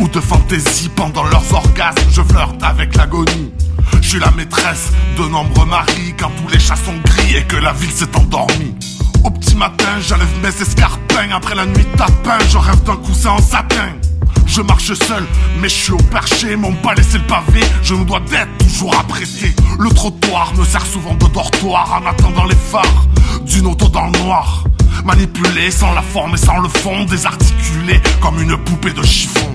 Fous de fantaisie pendant leurs orgasmes, je flirte avec l'agonie. Je suis la maîtresse de nombreux maris quand tous les chats sont gris et que la ville s'est endormie. Au petit matin, j'enlève mes escarpins. Après la nuit de tapin, je rêve d'un coussin en satin. Je marche seul, mais je suis au perché. M'ont pas laissé le pavé, je me dois d'être toujours apprécié. Le trottoir me sert souvent de dortoir en attendant les phares d'une auto dans le noir. Manipulé sans la forme et sans le fond, désarticulé comme une poupée de chiffon.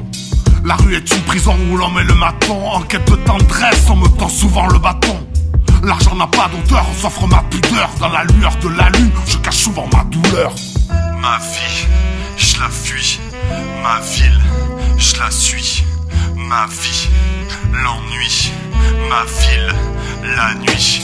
La rue est une prison où l'homme est le maton. En quête de tendresse, on me tend souvent le bâton. L'argent n'a pas d'odeur, on s'offre ma pudeur. Dans la lueur de la lune, je cache souvent ma douleur. Ma vie, je la fuis. Ma ville, je la suis. Ma vie, l'ennui. Ma ville, la nuit.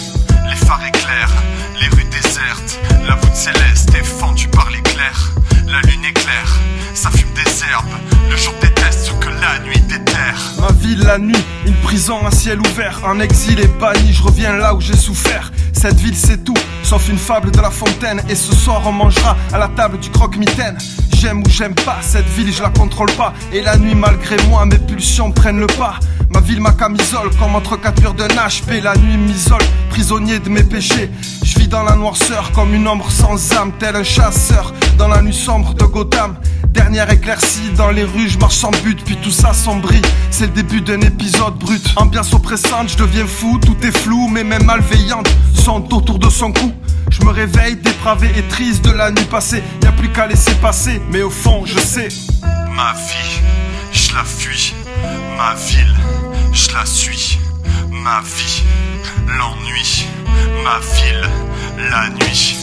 Les phares éclairent, les rues désertes. La voûte céleste est fendue par l'éclair. La lune éclaire, ça fume des herbes. Le jour déteste ce que la nuit déterre. Ma ville la nuit, une prison à ciel ouvert. En exil et banni, je reviens là où j'ai souffert. Cette ville c'est tout, sauf une fable de La Fontaine. Et ce soir on mangera à la table du croque-mitaine. J'aime ou j'aime pas, cette ville je la contrôle pas. Et la nuit malgré moi, mes pulsions prennent le pas. Ma ville, ma camisole, comme entre quatre murs d'un HP. La nuit m'isole, prisonnier de mes péchés. Je vis dans la noirceur comme une ombre sans âme. Tel un chasseur dans la nuit sombre de Gotham. Dernière éclaircie dans les rues, je marche sans but. Puis tout ça sombrit, c'est le début d'un épisode brut. Ambiance oppressante, je deviens fou, tout est flou. Mais même malveillantes sont autour de son cou. Je me réveille dépravé et triste de la nuit passée. Y'a plus qu'à laisser passer, mais au fond je sais. Ma vie, je la fuis. Ma ville, je la suis. Ma vie, l'ennui. Ma ville, la nuit.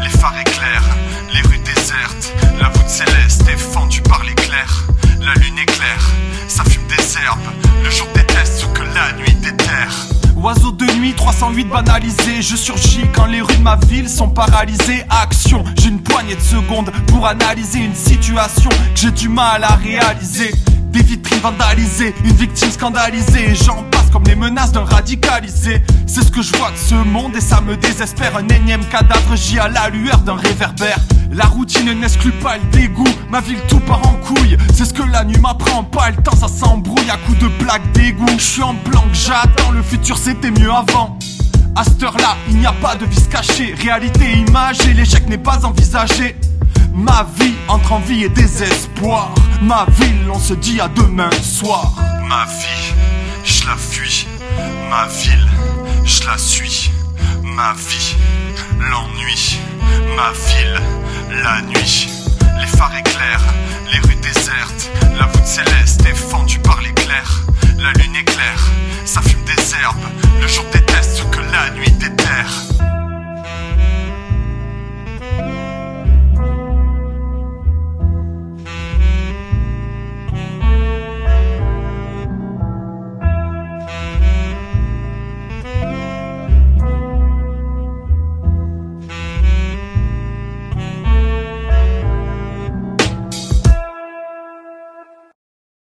Les phares éclairent, les rues désertes. La voûte céleste est fendue par l'éclair. La lune éclaire, ça fume des herbes. Le jour déteste ce que la nuit déterre. Oiseau de nuit, 308 banalisé. Je surgis quand les rues de ma ville sont paralysées. Action, j'ai une poignée de secondes pour analyser une situation que j'ai du mal à réaliser. Des vitrines vandalisées, une victime scandalisée. Et j'en passe comme les menaces d'un radicalisé. C'est ce que je vois de ce monde et ça me désespère. Un énième cadavre gît à la lueur d'un réverbère. La routine n'exclut pas le dégoût. Ma ville tout part en couille. C'est ce que la nuit m'apprend. Pas le temps, ça s'embrouille à coups de plaques d'égout. Je suis en blanc, j'attends. Le futur c'était mieux avant. À cette heure-là, il n'y a pas de vice caché. Réalité imagée, l'échec n'est pas envisagé. Ma vie entre envie et désespoir. Ma ville, on se dit à demain soir. Ma vie, je la fuis. Ma ville, je la suis. Ma vie, l'ennui. Ma ville, la nuit. Les phares éclairent, les rues désertes. La voûte céleste est fendue par l'éclair. La lune éclaire, ça fume des